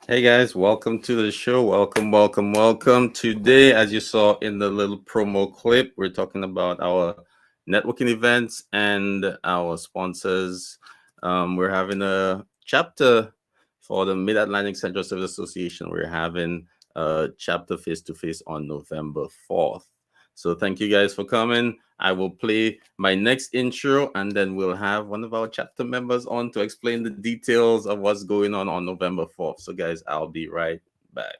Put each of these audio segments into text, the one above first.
Hey guys, welcome to the show. Welcome, welcome, welcome. Today, as you saw in the little promo clip, we're talking about our networking events and our sponsors. We're having a chapter for the Mid Atlantic Central Service Association. We're having a chapter face to face on November 4th. So, thank you guys for coming. I will play my next intro and then we'll have one of our chapter members on to explain the details of what's going on November 4th. So, guys, I'll be right back.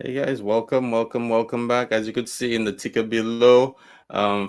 Hey guys, welcome, welcome, welcome back. As you could see in the ticker below,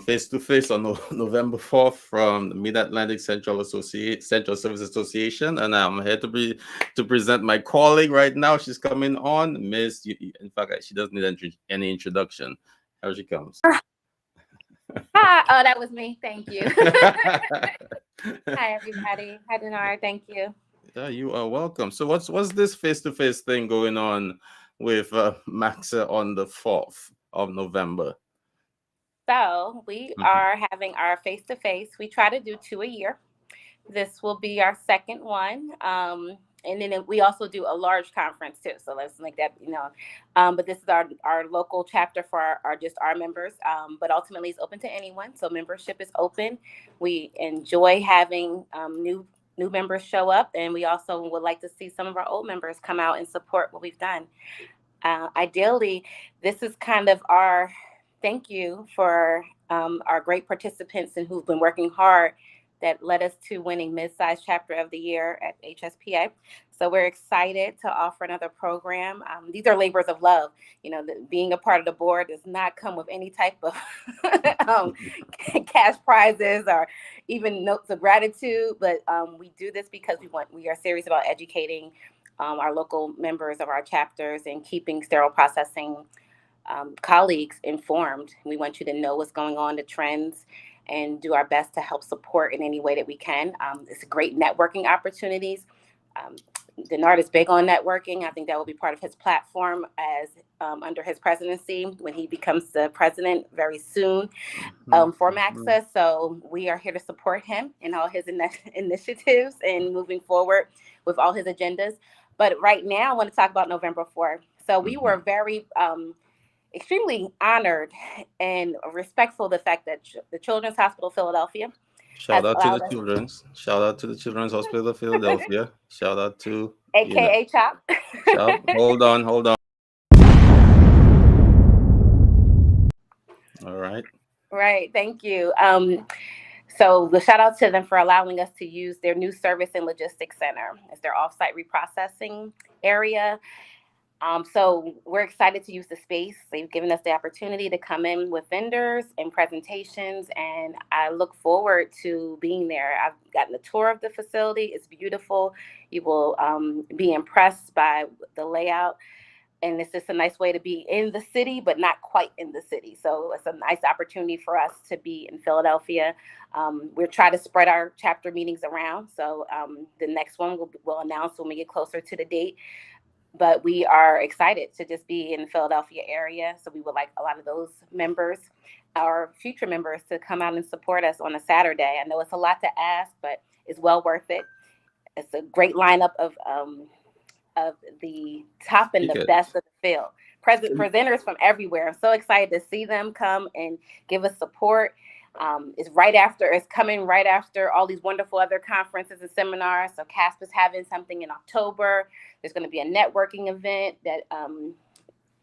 face to face on November 4th from the Mid Atlantic Central Service Association, and I'm here to present my colleague right now. She's coming on, Miss. In fact, she doesn't need any introduction. Here she comes. Hi, oh, that was me. Thank you. Hi, everybody. Hi, Dinar. Thank you. Yeah, you are welcome. So, what's this face to face thing going on with Maxa on the 4th of November? So we are having our face-to-face. We try to do 2 a year. This will be our second one. And then we also do a large conference too. So let's make that, but this is our local chapter for our members. But ultimately it's open to anyone. So membership is open. We enjoy having new members show up, and we also would like to see some of our old members come out and support what we've done. Ideally, this is kind of our thank you for our great participants and who've been working hard that led us to winning mid-size chapter of the year at HSPA. So we're excited to offer another program. These are labors of love. Being a part of the board does not come with any type of cash prizes or even notes of gratitude, but we do this because we are serious about educating our local members of our chapters and keeping sterile processing colleagues informed. We want you to know what's going on, the trends, and do our best to help support in any way that we can. It's great networking opportunities. Denard is big on networking. I think that will be part of his platform as under his presidency when he becomes the president very soon for Maxa. So we are here to support him in all his initiatives and moving forward with all his agendas. But right now I want to talk about November 4th. So we were very extremely honored and respectful of the fact that the Children's Hospital of Philadelphia. Shout out to the Children's Hospital of Philadelphia. Shout out to AKA CHOP. CHOP. Hold on. All right. Right. Thank you. So the shout out to them for allowing us to use their new service and logistics center as their offsite reprocessing area. So we're excited to use the space. They've given us the opportunity to come in with vendors and presentations, and I look forward to being there. I've gotten a tour of the facility. It's beautiful. You will be impressed by the layout, and it's just a nice way to be in the city, but not quite in the city. So it's a nice opportunity for us to be in Philadelphia. We're trying to spread our chapter meetings around. So the next one we'll announce when we get closer to the date. But we are excited to just be in the Philadelphia area. So we would like a lot of those members, our future members, to come out and support us on a Saturday. I know it's a lot to ask, but it's well worth it. It's a great lineup of the top and the best of the field. Presenters from everywhere. I'm so excited to see them come and give us support. It's coming right after all these wonderful other conferences and seminars. So CASP is having something in October. There's going to be a networking event that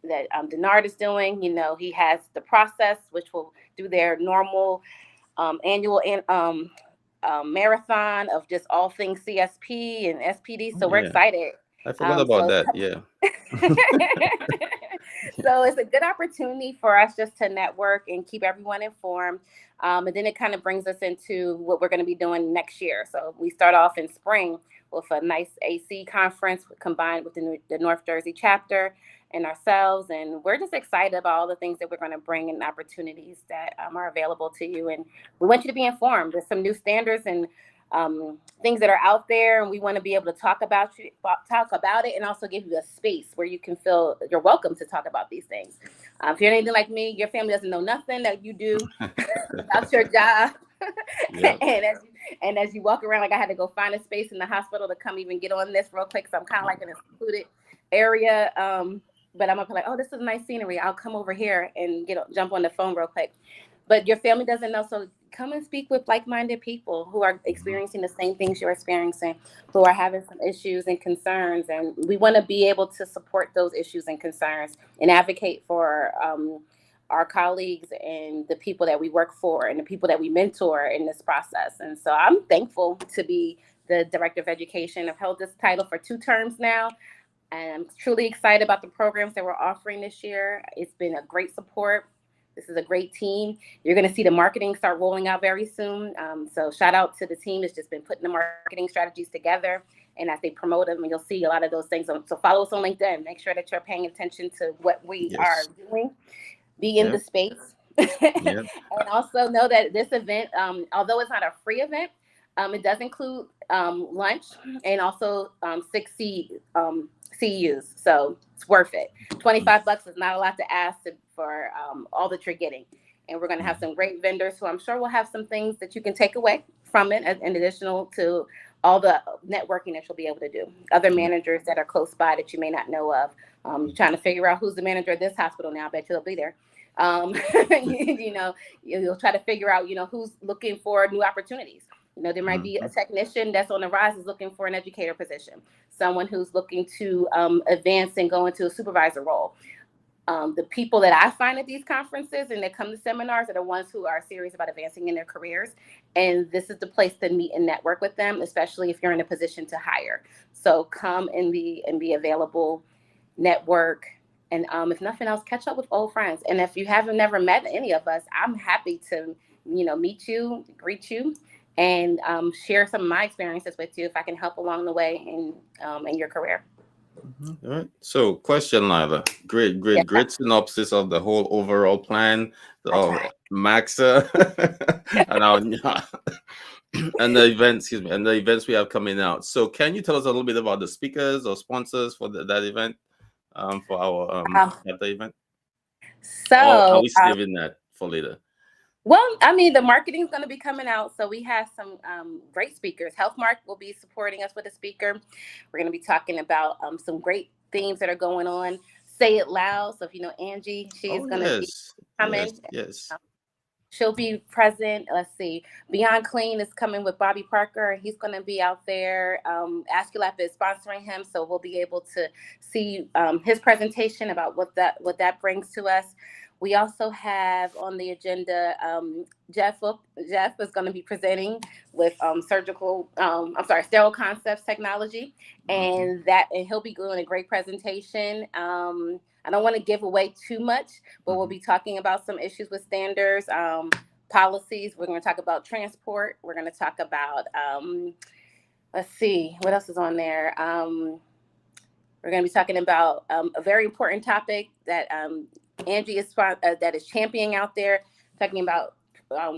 Denard is doing. He has the process, which will do their normal annual marathon of just all things CSP and SPD. So we're excited. I forgot about that. Yeah. So it's a good opportunity for us just to network and keep everyone informed. And then it kind of brings us into what we're going to be doing next year. So we start off in spring with a nice AC conference combined with the North Jersey chapter and ourselves. And we're just excited about all the things that we're going to bring and opportunities that are available to you. And we want you to be informed. There's some new standards and things that are out there, and we want to be able to talk about it, and also give you a space where you can feel you're welcome to talk about these things. If you're anything like me, your family doesn't know nothing that you do about your job. Yep. and as you walk around, like I had to go find a space in the hospital to come even get on this real quick. So I'm kind of like in a secluded area. But I'm gonna be like, oh, this is nice scenery. I'll come over here and jump on the phone real quick. But your family doesn't know, so come and speak with like-minded people who are experiencing the same things you're experiencing, who are having some issues and concerns. And we want to be able to support those issues and concerns and advocate for our colleagues and the people that we work for and the people that we mentor in this process. And so I'm thankful to be the Director of Education. I've held this title for 2 terms now. And I'm truly excited about the programs that we're offering this year. It's been a great support. This is a great team. You're going to see the marketing start rolling out very soon. So shout out to the team that's just been putting the marketing strategies together. And as they promote them, you'll see a lot of those things. So follow us on LinkedIn. Make sure that you're paying attention to what we are doing. Be in the space. And also know that this event, although it's not a free event, it does include lunch and also 6 CEUs. So it's worth it. $25 is not a lot to ask for all that you're getting. And we're going to have some great vendors who I'm sure will have some things that you can take away from it, in additional to all the networking that you'll be able to do. Other managers that are close by that you may not know of. You're trying to figure out who's the manager at this hospital now. I bet you'll be there. You'll try to figure out, who's looking for new opportunities. There might be a technician that's on the rise is looking for an educator position, someone who's looking to advance and go into a supervisor role. The people that I find at these conferences and that come to seminars are the ones who are serious about advancing in their careers. And this is the place to meet and network with them, especially if you're in a position to hire. So come and be available, network, and if nothing else, catch up with old friends. And if you haven't never met any of us, I'm happy to, meet you, greet you, and share some of my experiences with you if I can help along the way in your career. All right. So, question, Lila. Great synopsis of the whole overall plan of MAXA and the events. And the events we have coming out. So, can you tell us a little bit about the speakers or sponsors for that event, for our at the event? So, or are we saving that for later? Well, the marketing is going to be coming out. So we have some great speakers. HealthMark will be supporting us with a speaker. We're going to be talking about some great themes that are going on. Say It Loud. So if you know Angie, she is going to be coming. Yes. She'll be present. Let's see. Beyond Clean is coming with Bobby Parker. He's going to be out there. Aesculap is sponsoring him. So we'll be able to see his presentation about what that brings to us. We also have on the agenda, Jeff is going to be presenting with sterile concepts technology, and he'll be doing a great presentation. I don't want to give away too much, but we'll be talking about some issues with standards, policies. We're going to talk about transport. We're going to talk about, let's see, what else is on there? We're going to be talking about a very important topic that Angie is championing out there, talking about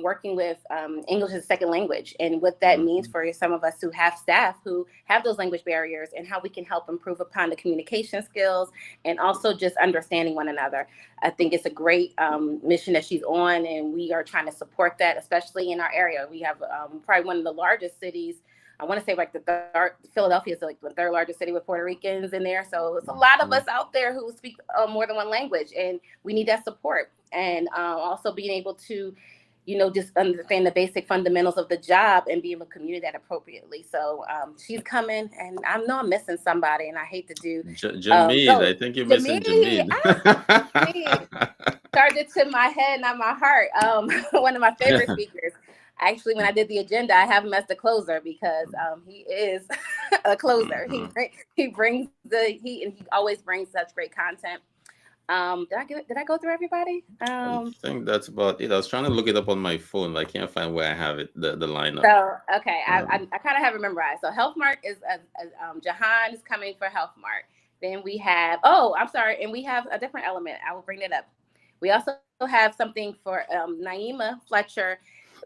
working with English as a second language and what that means for some of us who have staff who have those language barriers and how we can help improve upon the communication skills and also just understanding one another. I think it's a great mission that she's on, and we are trying to support that, especially in our area. We have probably one of the largest cities. I want to say like Philadelphia is like the 3rd largest city with Puerto Ricans in there. So it's a lot of us out there who speak more than one language, and we need that support. And also being able to, just understand the basic fundamentals of the job and be able to communicate that appropriately. So she's coming, and I know I'm missing somebody, and I hate to do. Jameed, I think you're missing Jameed. Charge it to my head, not my heart. One of my favorite speakers. Actually, when I did the agenda, I have him as the closer because he is a closer. He brings the heat, and he always brings such great content. Did I go through everybody? I think that's about it. I was trying to look it up on my phone, but I can't find where I have it, the lineup. So, okay, I kind of have it memorized. So HealthMart is, Jahan is coming for HealthMart. Then we have, and we have a different element. I will bring it up. We also have something for Naima Fletcher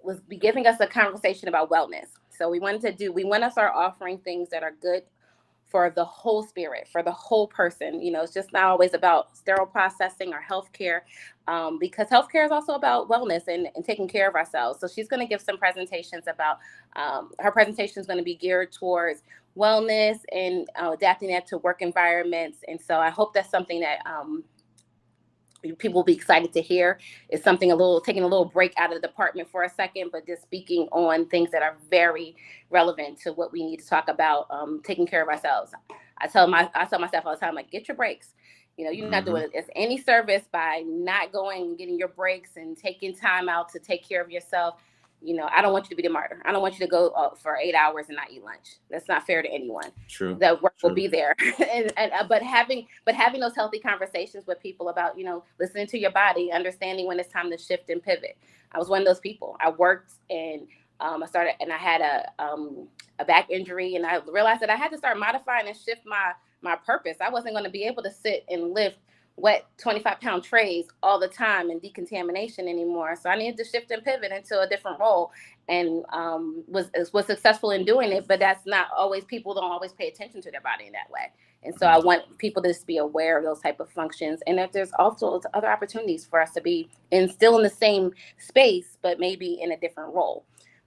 was giving us a conversation about wellness. So we want to start offering things that are good for the whole spirit, for the whole person. It's just not always about sterile processing or healthcare, because healthcare is also about wellness and taking care of ourselves. So she's going to give some presentations about, her presentation is going to be geared towards wellness and adapting that to work environments. And so I hope that's something that people will be excited to hear. It's something taking a little break out of the department for a second, but just speaking on things that are very relevant to what we need to talk about, taking care of ourselves. I tell myself all the time, like, get your breaks. You're not doing it as any service by not going and getting your breaks and taking time out to take care of yourself. I don't want you to be the martyr. I don't want you to go for 8 hours and not eat lunch. That's not fair to anyone. True. The work will be there. But having those healthy conversations with people about, listening to your body, understanding when it's time to shift and pivot. I was one of those people. I worked and I started, and I had a back injury, and I realized that I had to start modifying and shift my purpose. I wasn't going to be able to sit and lift wet 25-pound trays all the time and decontamination anymore. So I needed to shift and pivot into a different role, and was successful in doing it. But that's not always, people don't always pay attention to their body in that way. And so I want people to just be aware of those type of functions, and that there's also other opportunities for us to be still in the same space, but maybe in a different role.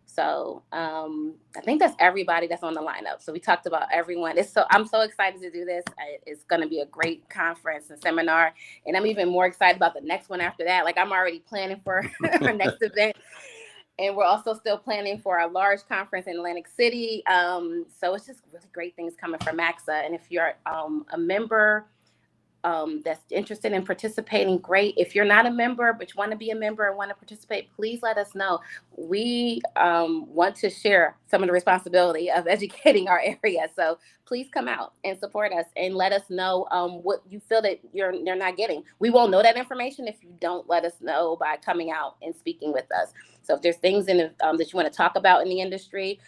So I think that's everybody that's on the lineup. So we talked about everyone. I'm so excited to do this. It's going to be a great conference and seminar. And I'm even more excited about the next one after that. Like, I'm already planning for our next event. And we're also still planning for a large conference in Atlantic City. So it's just really great things coming from MAXA. And if you're a member that's interested in participating, great. If you're not a member, but you want to be a member and want to participate, please let us know. We want to share some of the responsibility of educating our area. So please come out and support us and let us know what you feel that you're not getting. We won't know that information if you don't let us know by coming out and speaking with us. So if there's things that you want to talk about in the industry,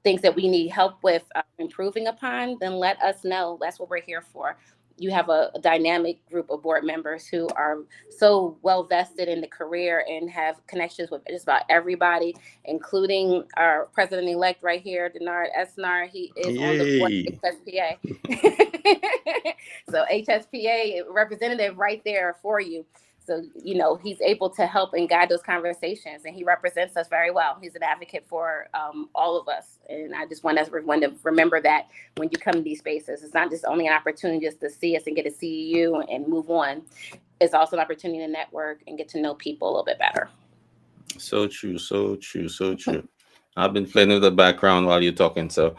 things that we need help with improving upon, then let us know. That's what we're here for. You have a dynamic group of board members who are so well vested in the career and have connections with just about everybody, including our president-elect right here, Denard Esnar. He is on the board of HSPA. So HSPA representative right there for you. So, he's able to help and guide those conversations, and he represents us very well. He's an advocate for all of us. And I just want everyone to remember that when you come to these spaces, it's not just only an opportunity just to see us and get to see you and move on. It's also an opportunity to network and get to know people a little bit better. So true, so true, so true. I've been playing with the background while you're talking. So,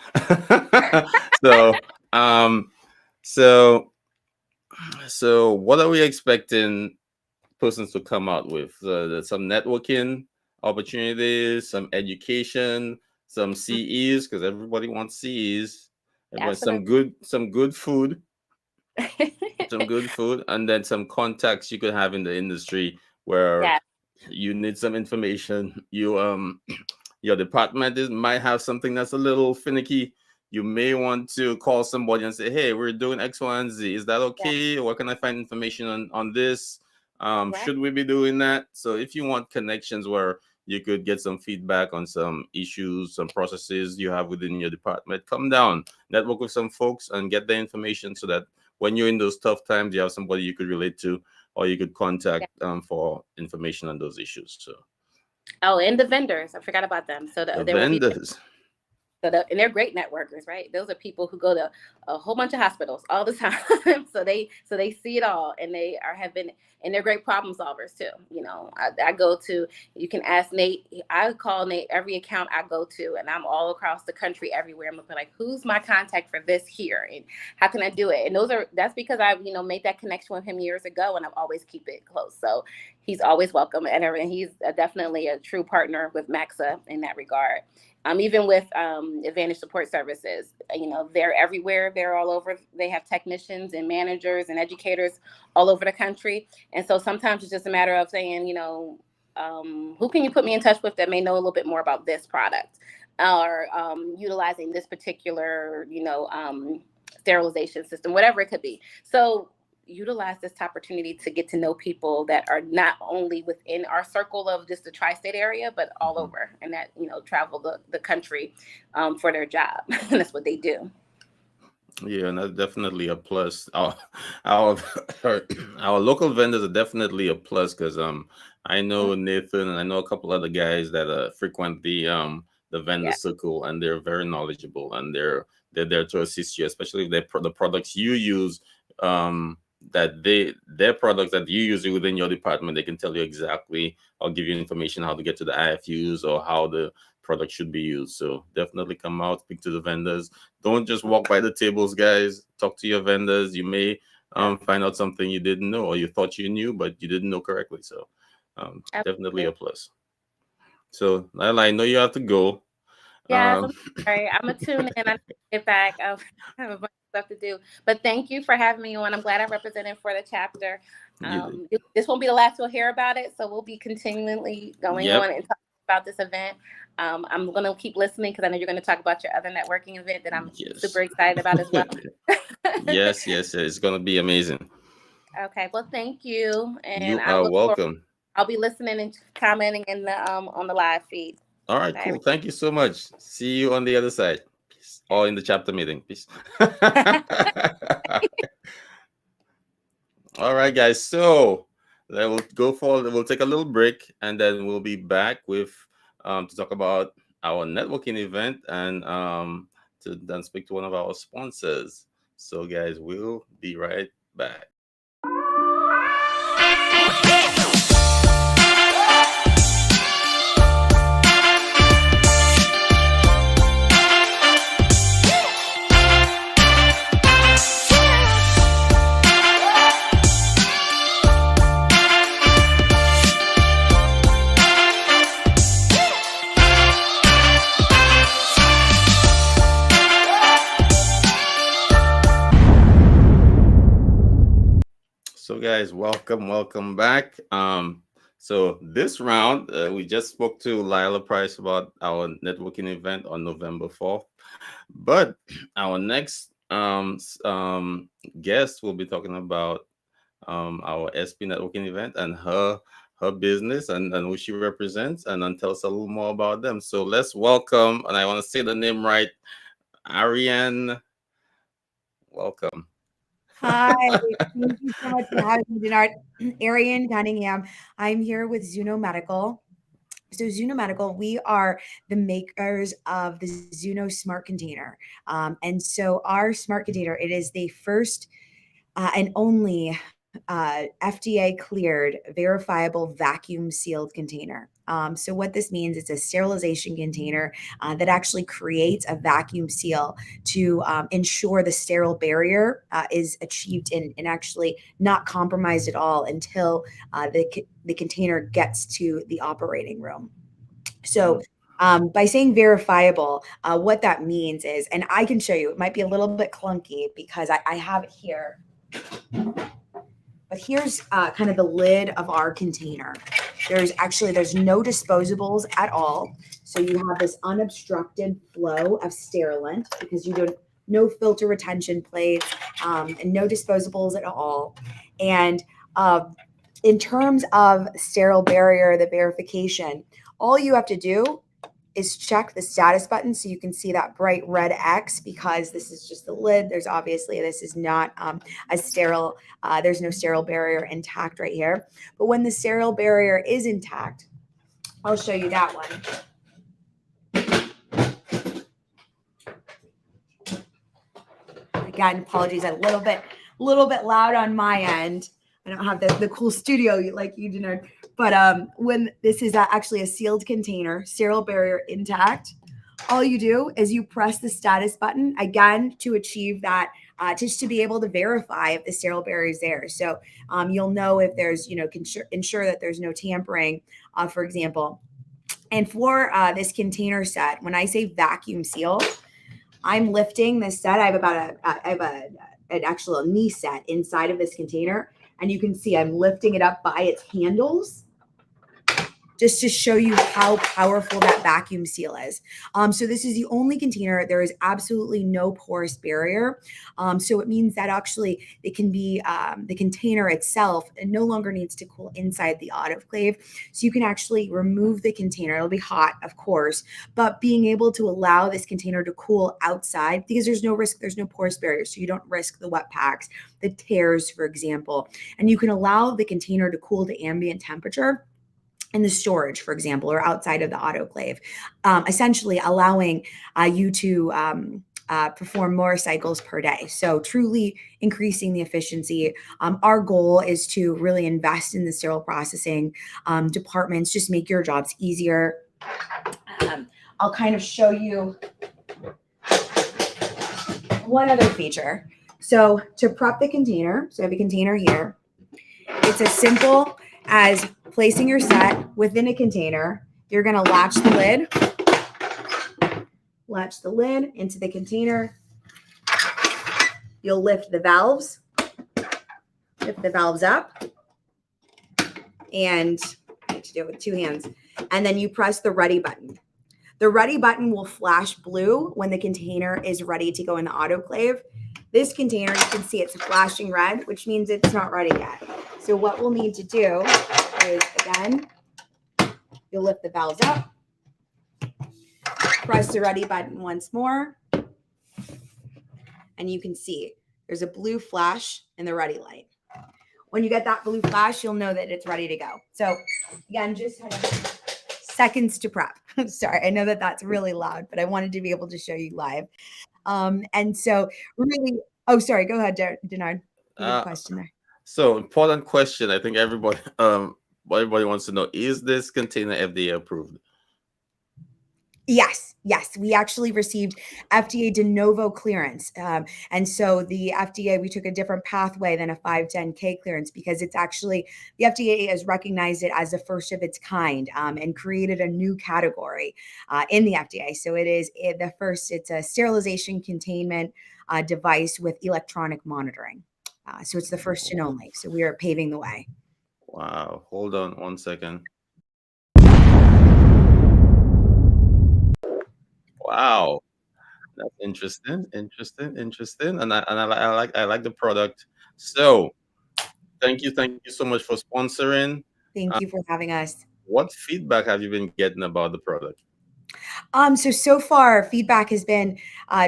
so what are we expecting persons to come out with? Some networking opportunities, some education, some CEs, because everybody wants CEs. Some good food, some good food, and then some contacts you could have in the industry where you need some information. Your department might have something that's a little finicky. You may want to call somebody and say, "Hey, we're doing X, Y, and Z. Is that okay? Or can I find information on this? Should we be doing that?" So if you want connections where you could get some feedback on some issues, some processes you have within your department, come down, network with some folks and get the information so that when you're in those tough times, you have somebody you could relate to or you could contact for information on those issues. So. Oh, and the vendors. I forgot about them. So the vendors. And they're great networkers, right? Those are people who go to a whole bunch of hospitals all the time. so they see it all, and they're great problem solvers too. I go to, you can ask Nate. I call Nate every account I go to, and I'm all across the country, everywhere. I'm looking like, who's my contact for this here, and how can I do it? And that's because I made that connection with him years ago, and I've always keep it close. So he's always welcome, and he's definitely a true partner with MAXA in that regard. Even with Advantage Support Services, they're everywhere. They're all over. They have technicians and managers and educators all over the country. And so sometimes it's just a matter of saying, who can you put me in touch with that may know a little bit more about this product, or utilizing this particular, sterilization system, whatever it could be. So utilize this opportunity to get to know people that are not only within our circle of just the tri-state area, but all over, and that, travel the country for their job. And that's what they do. Yeah, and that's definitely a plus. Our local vendors are definitely a plus, because I know Nathan and I know a couple other guys that frequent the vendor circle, and they're very knowledgeable, and they're there to assist you, especially if the products you use, their products that you use within your department. They can tell you exactly, or give you information how to get to the IFUs or how the product should be used. So definitely come out, speak to the vendors. Don't just walk by the tables, guys. Talk to your vendors. You may find out something you didn't know, or you thought you knew but you didn't know correctly. So definitely a plus. So Lila, I know you have to go. Yeah, I'm sorry. I'm gonna tune in. I get back. I have a bunch of stuff to do. But thank you for having me on. I'm glad I represented for the chapter. This won't be the last we'll hear about it, so we'll be continually going on and talking about this event. I'm gonna keep listening, because I know you're gonna talk about your other networking event that I'm super excited about as well. Yes, it's gonna be amazing. Okay, well, thank you, and you are welcome. I'll be listening and commenting in the on the live feed. All right, cool. Thank you so much. See you on the other side. Peace. Or in the chapter meeting. Peace. All right, guys. So we'll we'll take a little break, and then we'll be back with to talk about our networking event, and to then speak to one of our sponsors. So guys, we'll be right back. So guys, welcome back. So this round, we just spoke to Lila Price about our networking event on November 4th, but our next guest will be talking about our SP networking event and her business and who she represents, and then tell us a little more about them. So let's welcome, and I want to say the name right, Ariane. Welcome. Hi, thank you so much for having me, Denard. Ariane Cunningham. I'm here with Zuno Medical. So Zuno Medical, we are the makers of the Zuno Smart Container. And so our Smart Container, it is the first and only FDA cleared verifiable vacuum sealed container. So what this means, it's a sterilization container that actually creates a vacuum seal to ensure the sterile barrier is achieved and actually not compromised at all until the container gets to the operating room. So by saying verifiable, what that means is, and I can show you, it might be a little bit clunky because I have it here. But here's kind of the lid of our container. There's no disposables at all. So you have this unobstructed flow of sterilant because you don't, no filter retention plates and no disposables at all. And in terms of sterile barrier, the verification, all you have to do is check the status button so you can see that bright red X, because this is just the lid. This is not a sterile, there's no sterile barrier intact right here. But when the sterile barrier is intact, I'll show you that one. Again, apologies, a little bit loud on my end. I don't have the cool studio like you do know. But when this is actually a sealed container, sterile barrier intact, all you do is you press the status button again to achieve that, just to be able to verify if the sterile barrier is there. So you'll know if there's, ensure that there's no tampering, for example. And for this container set, when I say vacuum seal, I'm lifting this set. I have an actual knee set inside of this container, and you can see I'm lifting it up by its handles, just to show you how powerful that vacuum seal is. So this is the only container. There is absolutely no porous barrier. So it means that actually it can be the container itself, it no longer needs to cool inside the autoclave. So you can actually remove the container. It'll be hot, of course, but being able to allow this container to cool outside, because there's no risk, there's no porous barrier. So you don't risk the wet packs, the tears, for example. And you can allow the container to cool to ambient temperature in the storage, for example, or outside of the autoclave, essentially allowing you to perform more cycles per day. So truly increasing the efficiency. Our goal is to really invest in the sterile processing departments, just make your jobs easier. I'll kind of show you one other feature. So to prep the container, so I have a container here. It's as simple as placing your set within a container. You're going to latch the lid into the container. You'll lift the valves up, and I need to do it with two hands. And then you press the ready button. The ready button will flash blue when the container is ready to go in the autoclave. This container, you can see it's flashing red, which means it's not ready yet. So what we'll need to do is, again, you'll lift the valves up, press the ready button once more, and you can see there's a blue flash in the ready light. When you get that blue flash, you'll know that it's ready to go. So again, just seconds to prep. Sorry, I know that that's really loud, but I wanted to be able to show you live. And so really, oh, sorry, go ahead, Denard. You have a question there. So important question. I think everybody wants to know, is this container FDA approved? Yes. We actually received FDA de novo clearance. And so the FDA, we took a different pathway than a 510K clearance, because it's actually, the FDA has recognized it as the first of its kind and created a new category in the FDA. So it is the first, it's a sterilization containment device with electronic monitoring. So it's the first and only. So we are paving the way. Wow. Hold on one second. Wow. That's interesting. And I like the product. So thank you so much for sponsoring. Thank you for having us. What feedback have you been getting about the product? So far feedback has been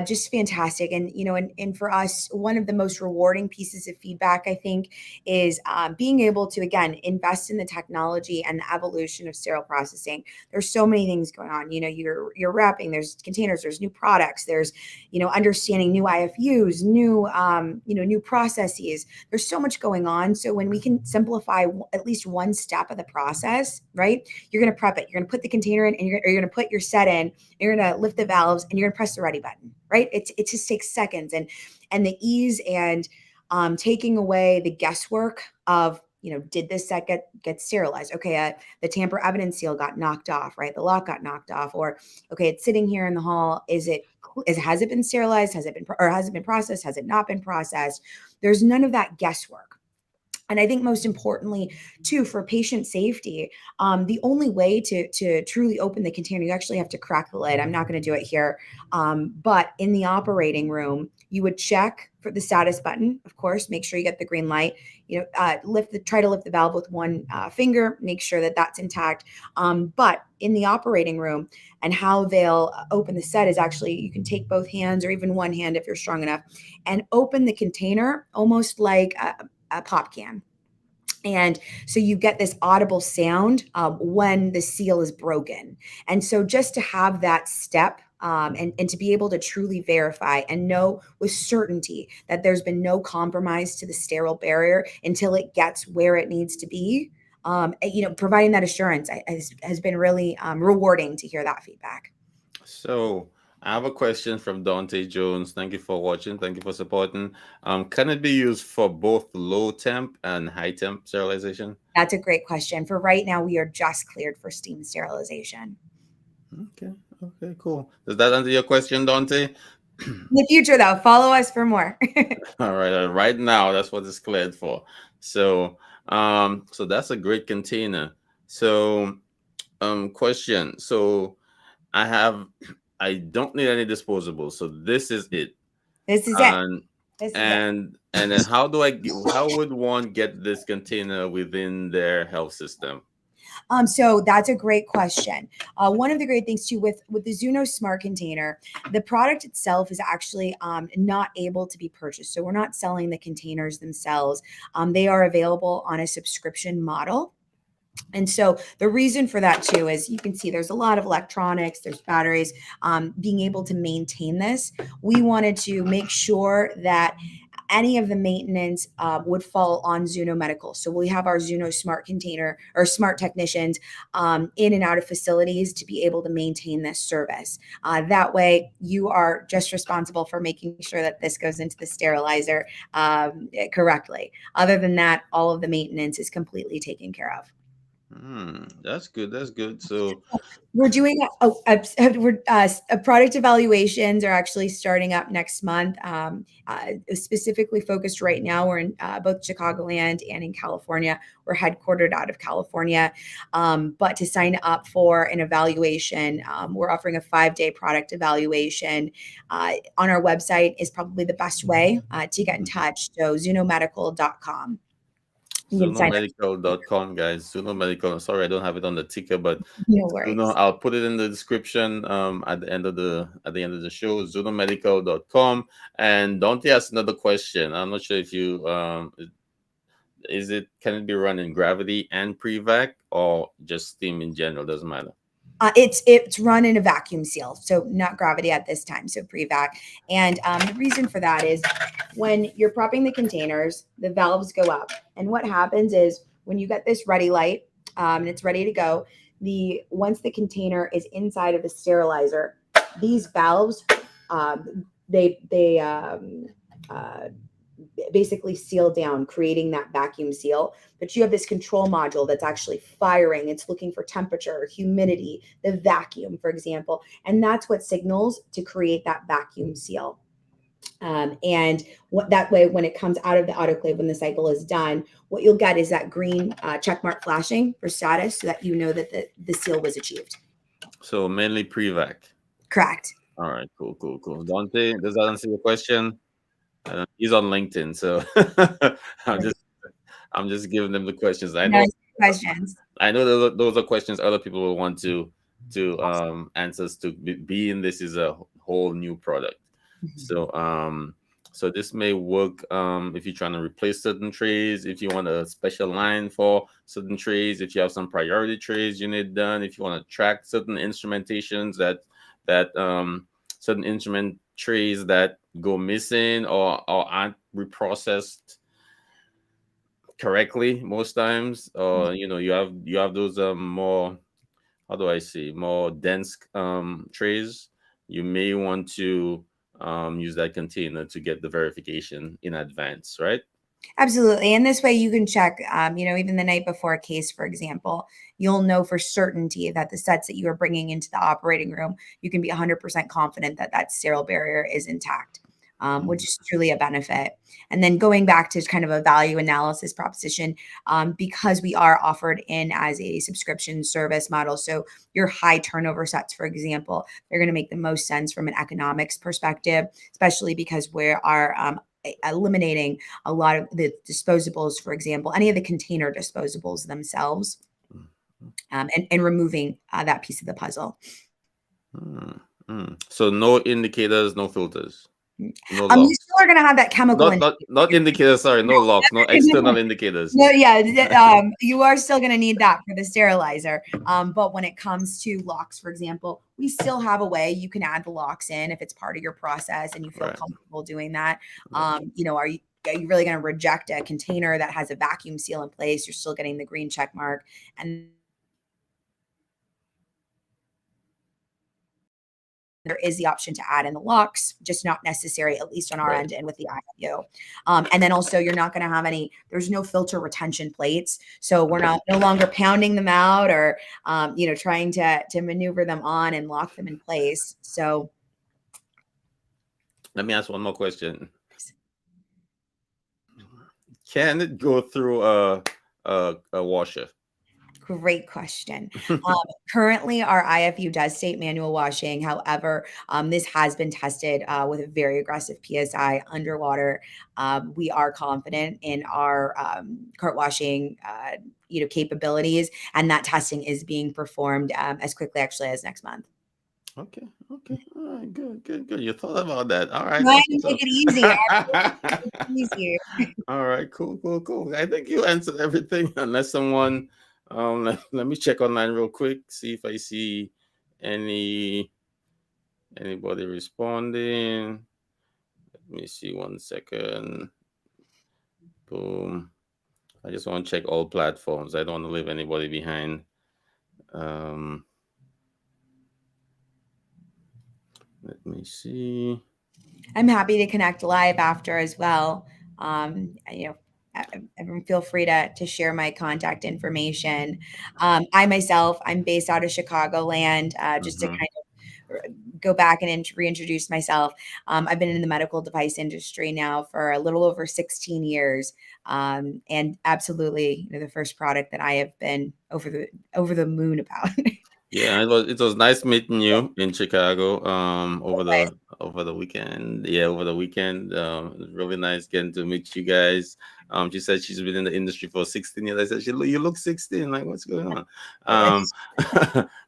just fantastic. And, and for us, one of the most rewarding pieces of feedback, I think, is being able to, again, invest in the technology and the evolution of sterile processing. There's so many things going on. You're wrapping, there's containers, there's new products, there's, understanding new IFUs, new processes. There's so much going on. So when we can simplify at least one step of the process, right? You're going to prep it. You're going to put the container in, and you're going to put your set in. You're going to lift the valves, and you're going to press the ready button, right? It just takes seconds, and the ease and taking away the guesswork of, did this set get sterilized? Okay, the tamper evidence seal got knocked off, right? The lock got knocked off, or okay, it's sitting here in the hall. Has it been sterilized? Has it been processed? Has it not been processed? There's none of that guesswork. And I think most importantly, too, for patient safety, the only way to truly open the container, you actually have to crack the lid. I'm not going to do it here. But in the operating room, you would check for the status button, of course, make sure you get the green light, try to lift the valve with one finger, make sure that that's intact. But in the operating room, and how they'll open the set is actually, you can take both hands or even one hand if you're strong enough, and open the container almost like a pop can. And so you get this audible sound when the seal is broken. And so just to have that step and to be able to truly verify and know with certainty that there's been no compromise to the sterile barrier until it gets where it needs to be, providing that assurance has been really rewarding to hear that feedback. So I have a question from Dante Jones. Thank you for watching. Thank you for supporting. Can it be used for both low temp and high temp sterilization? That's a great question. For right now, we are just cleared for steam sterilization. Okay. Okay. Cool. Does that answer your question, Dante? In the future, though, follow us for more. All right. Right now, that's what it's cleared for. So, so that's a great container. So, question. So, I have, I don't need any disposables. So this is it. This is it. And This is it. and then how would one get this container within their health system? So that's a great question. One of the great things too with the Zuno Smart Container, the product itself is actually not able to be purchased. So we're not selling the containers themselves. They are available on a subscription model. And so the reason for that too is you can see there's a lot of electronics, there's batteries, being able to maintain this. We wanted to make sure that any of the maintenance would fall on Zuno Medical. So we have our Zuno Smart Container or Smart Technicians in and out of facilities to be able to maintain this service. That way you are just responsible for making sure that this goes into the sterilizer correctly. Other than that, all of the maintenance is completely taken care of. That's good. That's good. So we're doing product evaluations are actually starting up next month. Specifically focused right now, we're in both Chicagoland and in California. We're headquartered out of California. But to sign up for an evaluation, we're offering a 5-day product evaluation. On our website is probably the best way to get in touch. So zunomedical.com. ZunoMedical.com, guys. Zuno Medical. Sorry, I don't have it on the ticker, but no worries. I'll put it in the description at the end of the show. ZunoMedical.com. And Dante asked another question. I'm not sure if you can it be run in gravity and pre-vac or just steam in general? Doesn't matter. It's run in a vacuum seal, so not gravity at this time, so pre-vac. And the reason for that is when you're prepping the containers, the valves go up. And what happens is when you get this ready light and it's ready to go, once the container is inside of the sterilizer, these valves, basically seal down, creating that vacuum seal. But you have this control module that's actually firing. It's looking for temperature, humidity, the vacuum, for example. And that's what signals to create that vacuum seal. And that way, when it comes out of the autoclave, when the cycle is done, what you'll get is that green check mark flashing for status so that you know that the seal was achieved. So mainly pre-vac. Correct. All right, cool. Dante, does that answer your question? He's on LinkedIn, so I'm just giving them the questions. I know those are questions other people will want to answers to. Being this is a whole new product, so this may work if you're trying to replace certain trays, if you want a special line for certain trays, if you have some priority trays you need done, if you want to track certain instrumentations that certain instrument trays that go missing or aren't reprocessed correctly most times, or you have those more, how do I say, more dense trays, you may want to use that container to get the verification in advance, right? Absolutely. And this way you can check, even the night before a case, for example, you'll know for certainty that the sets that you are bringing into the operating room, you can be 100% confident that that sterile barrier is intact, which is truly a benefit. And then going back to kind of a value analysis proposition, because we are offered in as a subscription service model. So your high turnover sets, for example, they're going to make the most sense from an economics perspective, especially because we are eliminating a lot of the disposables, for example, any of the container disposables themselves, and removing that piece of the puzzle. So no indicators, no filters. No you still are going to have that chemical. Not indicators. Sorry, no locks, no external indicators. No, you are still going to need that for the sterilizer. But when it comes to locks, for example, we still have a way you can add the locks in if it's part of your process and you feel comfortable doing that. Are you really going to reject a container that has a vacuum seal in place? You're still getting the green check mark, and there is the option to add in the locks, just not necessary, at least on our end and with the IFU. And then also you're not going to have there's no filter retention plates. So we're no longer pounding them out or, trying to maneuver them on and lock them in place. So let me ask one more question. Can it go through a washer? Great question. Currently, our IFU does state manual washing. However, this has been tested with a very aggressive PSI underwater. We are confident in our cart washing capabilities, and that testing is being performed as quickly actually as next month. Okay. All right. Good. You thought about that. All right. Trying to make it easy. All right. Cool. I think you answered everything. Unless someone, let me check online real quick, see if I see anybody responding. Let me see 1 second. Boom. I just want to check all platforms. I don't want to leave anybody behind. Let me see. I'm happy to connect live after as well. Everyone feel free to share my contact information. I myself, I'm based out of Chicagoland, just to kind of go back and reintroduce myself. I've been in the medical device industry now for a little over 16 years. And absolutely, the first product that I have been over the moon about. Yeah, it was nice meeting you in Chicago over the weekend. Yeah, over the weekend. It was really nice getting to meet you guys. She said she's been in the industry for 16 years. I said, you look 16. Like, what's going on?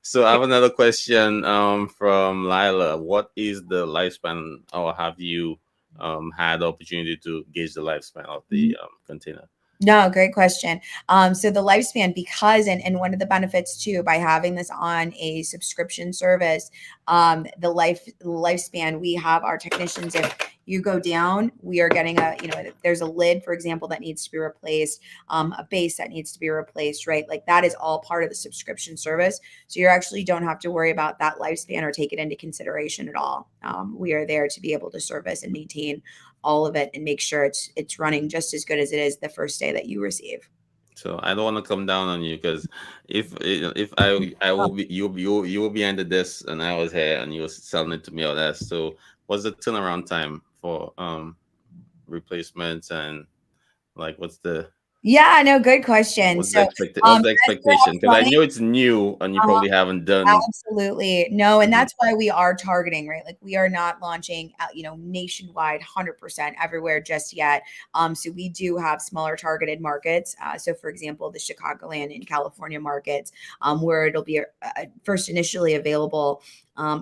So I have another question from Lila. What is the lifespan, or have you had the opportunity to gauge the lifespan of the container? No, great question. So the lifespan, because, and one of the benefits too, by having this on a subscription service, the lifespan, we have our technicians, if you go down, we are getting there's a lid, for example, that needs to be replaced, a base that needs to be replaced, right? Like that is all part of the subscription service. So you actually don't have to worry about that lifespan or take it into consideration at all. We are there to be able to service and maintain all of it and make sure it's running just as good as it is the first day that you receive. So I don't want to come down on you, because if I will be, you will be behind the desk and I was here and you were selling it to me all that. So what's the turnaround time for replacements, and like what's the good question. What's the expectation? Because I know it's new and you probably haven't done. Absolutely. No. And that's why we are targeting, right? Like we are not launching, nationwide 100% everywhere just yet. So we do have smaller targeted markets. So for example, the Chicagoland and California markets, where it'll be first initially available.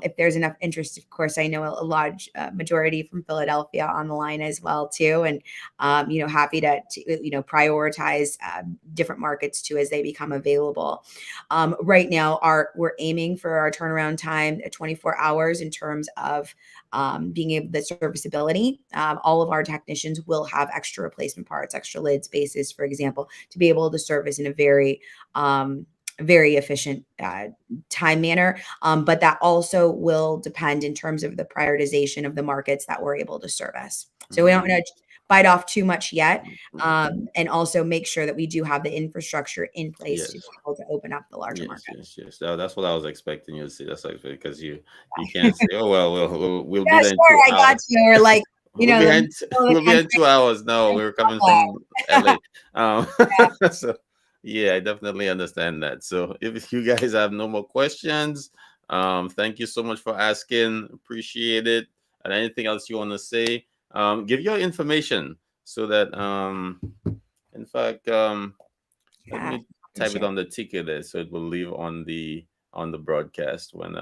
If there's enough interest, of course, I know a large majority from Philadelphia on the line as well too. And, happy to prioritize different markets too as they become available. Right now, we're aiming for our turnaround time at 24 hours in terms of being able to serviceability. All of our technicians will have extra replacement parts, extra lid spaces, for example, to be able to service in a very efficient time manner. But that also will depend in terms of the prioritization of the markets that we're able to service. So we don't want to bite off too much yet, and also make sure that we do have the infrastructure in place to be able to open up the larger market. Yes. That's what I was expecting you to say. That's like, because you can't say, oh well, we'll be there there in 2 sure, hours. I got you. Or like, we'll be in 2 hours. No, we're coming from LA. So yeah, I definitely understand that. So if you guys have no more questions, thank you so much for asking. Appreciate it. And anything else you want to say? Give your information so that in fact let me type it on the ticket there, so it will leave on the broadcast when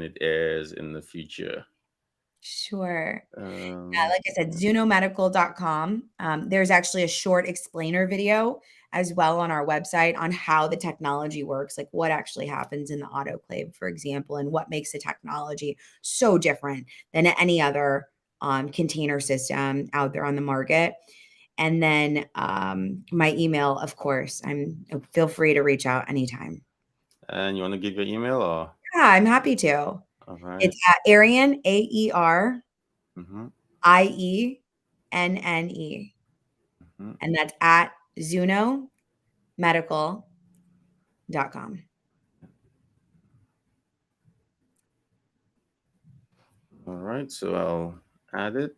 it airs in the future. Sure. Like I said, zunomedical.com. There's actually a short explainer video as well on our website on how the technology works, like what actually happens in the autoclave, for example, and what makes the technology so different than any other container system out there on the market. And then my email, of course, feel free to reach out anytime. And you want to give your email or? Yeah, I'm happy to. All right. It's at 𝘂𝘰𝘮𝑦𝘤𝑚, and that's at ZunoMedical.com. All right, so I'll add it.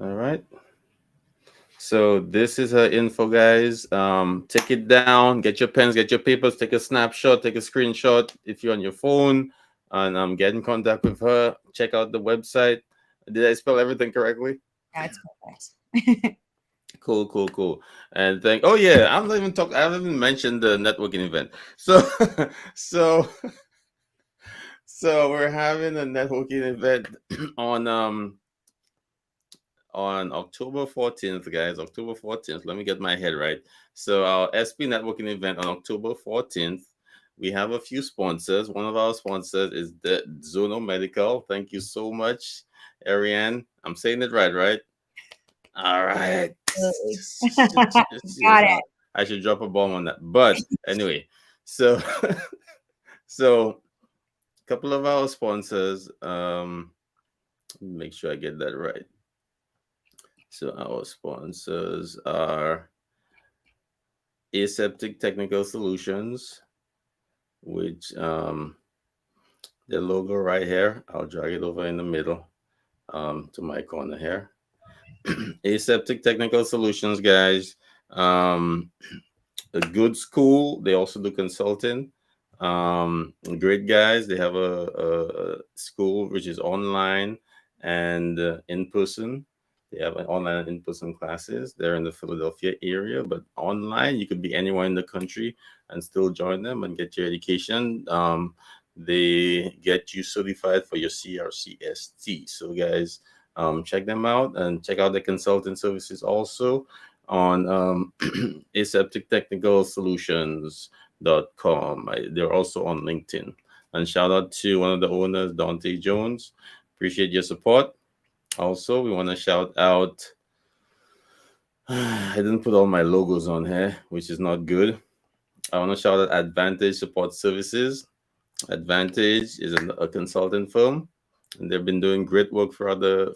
All right. So this is her info, guys. Take it down, get your pens, get your papers, take a snapshot, take a screenshot if you're on your phone, and get in contact with her. Check out the website. Did I spell everything correctly? That's perfect. Cool. And oh yeah, I haven't even mentioned the networking event. So so we're having a networking event on October 14th, guys. October 14th. Let me get my head right. So our SP networking event on October 14th. We have a few sponsors. One of our sponsors is the Zuno Medical. Thank you so much, Ariane. I'm saying it right? All right. Got it. I should drop a bomb on that. But anyway, so a couple of our sponsors. Make sure I get that right. So our sponsors are Aseptic Technical Solutions, which the logo right here. I'll drag it over in the middle to my corner here. Aseptic Technical Solutions, guys. A good school. They also do consulting. Great guys. They have a school which is online and in person. They have an online and in-person classes. They're in the Philadelphia area, but online you could be anywhere in the country and still join them and get your education. They get you certified for your CRCST. So guys, check them out and check out the consulting services also on aseptictechnicalsolutions.com. They're also on LinkedIn. And shout out to one of the owners, Dante Jones. Appreciate your support. Also, we want to shout out, I didn't put all my logos on here, which is not good. I want to shout out Advantage Support Services. Advantage is a consulting firm, and they've been doing great work for the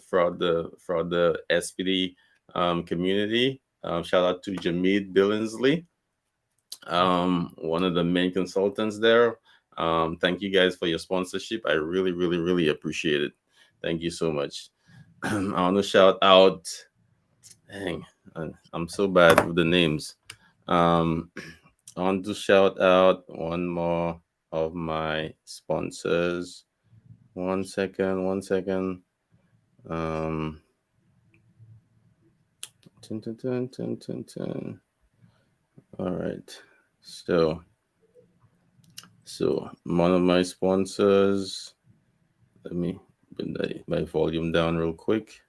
SPD community. Shout out to 𝘕𝑦𝘐𝑗𝑚𝑒𝑑 Billingsley, one of the main consultants there. Thank you guys for your sponsorship. I really appreciate it. Thank you so much. I want to shout out. Dang, I'm so bad with the names. I want to shout out one more of my sponsors. One second. All right. So one of my sponsors. Let me bring my volume down real quick.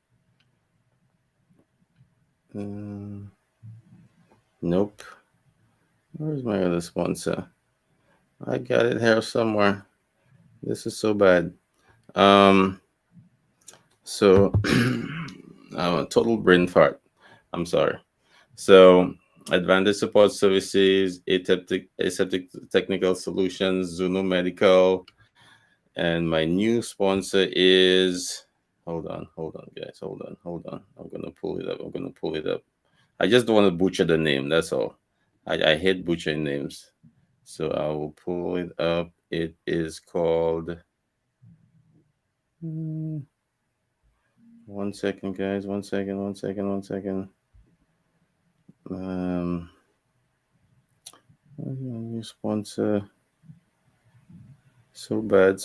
Nope. Where's my other sponsor? I got it here somewhere. This is so bad. So I'm a total brain fart. I'm sorry. So Advantage Support Services, Aseptic Technical Solutions, Zuno Medical, and my new sponsor is. Hold on, guys. Hold on. I'm gonna pull it up. I just don't want to butcher the name. That's all. I hate butchering names. So I will pull it up. It is called. One second, guys. One second. New sponsor. So bad.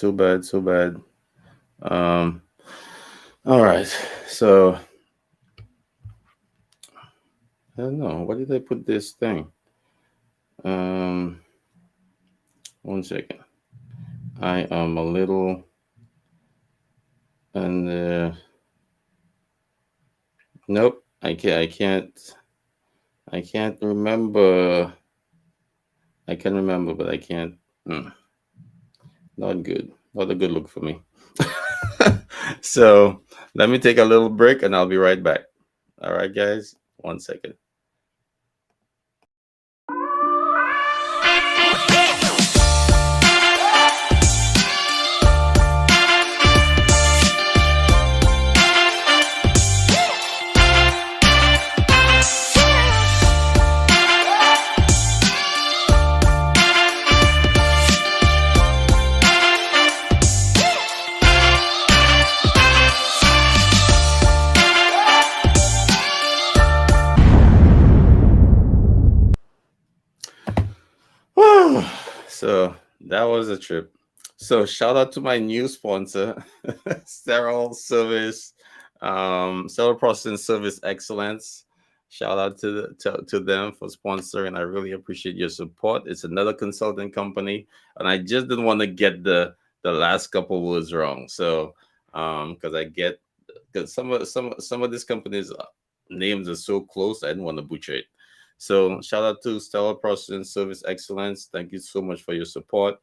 All right. So I don't know. What did I put this thing? 1 second. I am a little and nope. I can't remember. I can remember, but I can't. Not good. Not a good look for me. So let me take a little break and I'll be right back. All right, guys. 1 second. So that was a trip. So shout out to my new sponsor, Sterile Service, Sterile Processing Service Excellence. Shout out to them for sponsoring. I really appreciate your support. It's another consulting company, and I just didn't want to get the last couple words wrong. So because some of these companies names are so close, I didn't want to butcher it. So shout out to Sterile Processing Service Excellence. Thank you so much for your support.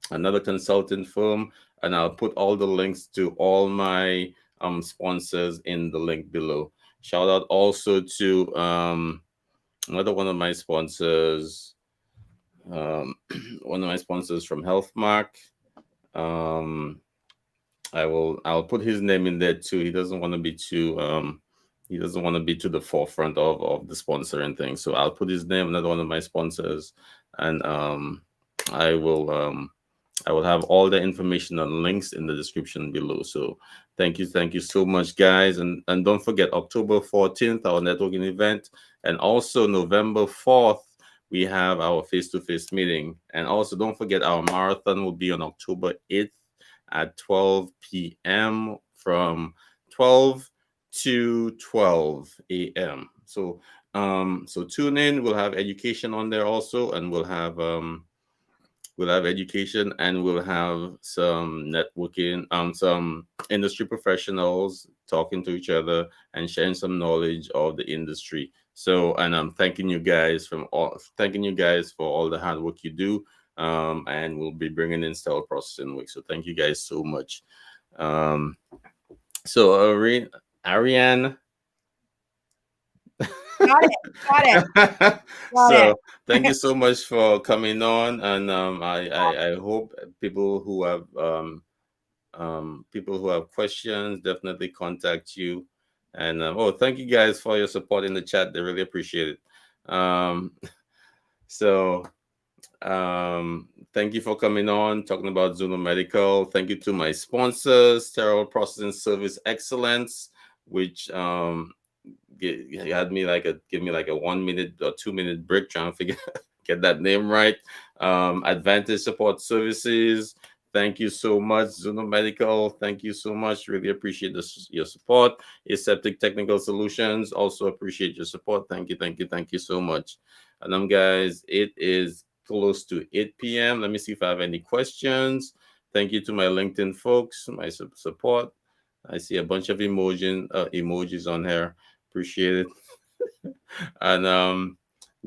Another consulting firm, and I'll put all the links to all my sponsors in the link below. Shout out also to another one of my sponsors, one of my sponsors from HealthMark. I'll put his name in there too. He doesn't want to be too to the forefront of the sponsoring thing. So I'll put his name, another one of my sponsors, and I will have all the information and links in the description below. So thank you so much, guys. And don't forget, October 14th, our networking event, and also November 4th, we have our face-to-face meeting. And also don't forget, our marathon will be on October 8th at 12 p.m. from 12 to 12 a.m. So tune in. We'll have education on there also, and we'll have education, and we'll have some networking, some industry professionals talking to each other and sharing some knowledge of the industry. So, and I'm thanking you guys for all the hard work you do. And we'll be bringing in Sterile Processing Week. So thank you guys so much. So Ariane. Got it. So thank you so much for coming on, and I hope people who have questions definitely contact you. And thank you guys for your support in the chat. They really appreciate it. Thank you for coming on, talking about Zuno Medical. Thank you to my sponsors, Sterile Processing Service Excellence, which give me like a 1 minute or 2 minute break trying to get that name right. Advantage Support Services. Thank you so much, Zuno Medical. Thank you so much. Really appreciate your support. Aseptic Technical Solutions. Also appreciate your support. Thank you so much. And guys, it is close to 8 p.m. Let me see if I have any questions. Thank you to my LinkedIn folks, my support. I see a bunch of emojis on here. Appreciate it. And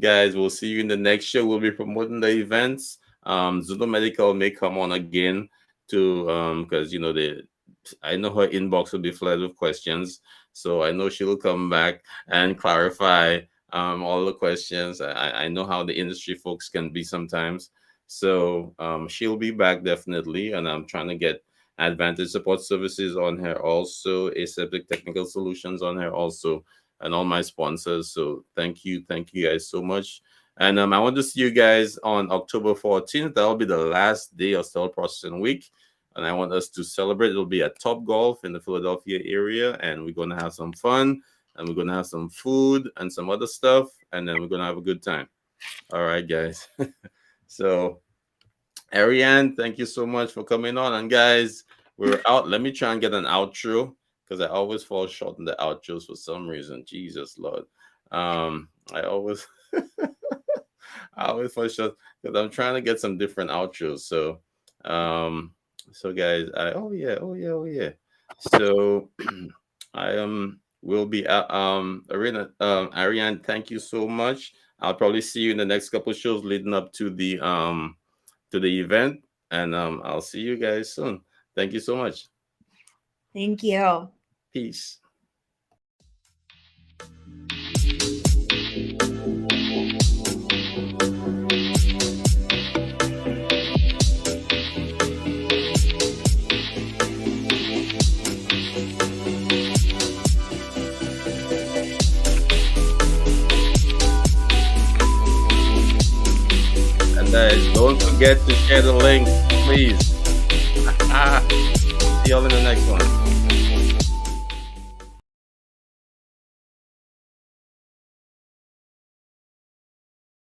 guys, we'll see you in the next show. We'll be promoting the events. Zuno Medical may come on again to because I know her inbox will be flooded with questions, so I know she will come back and clarify all the questions. I know how the industry folks can be sometimes, so she'll be back definitely. And I'm trying to get Advantage Support Services on here also, Aseptic Technical Solutions on here also, and all my sponsors. So thank you guys so much. And I want to see you guys on October 14th. That'll be the last day of Sterile Processing Week, and I want us to celebrate. It'll be at Top Golf in the Philadelphia area, and we're going to have some fun, and we're going to have some food and some other stuff, and then we're going to have a good time. All right, guys. So Ariane, thank you so much for coming on. And guys, we're out. Let me try and get an outro, because I always fall short in the outros for some reason. Jesus Lord. I always fall short because I'm trying to get some different outros. So guys, oh yeah. So I will be Arena, Ariane, thank you so much. I'll probably see you in the next couple of shows leading up to the event, and I'll see you guys soon. Thank you so much. Thank you. Peace. guys. Don't forget to share the link, please. See y'all in the next one.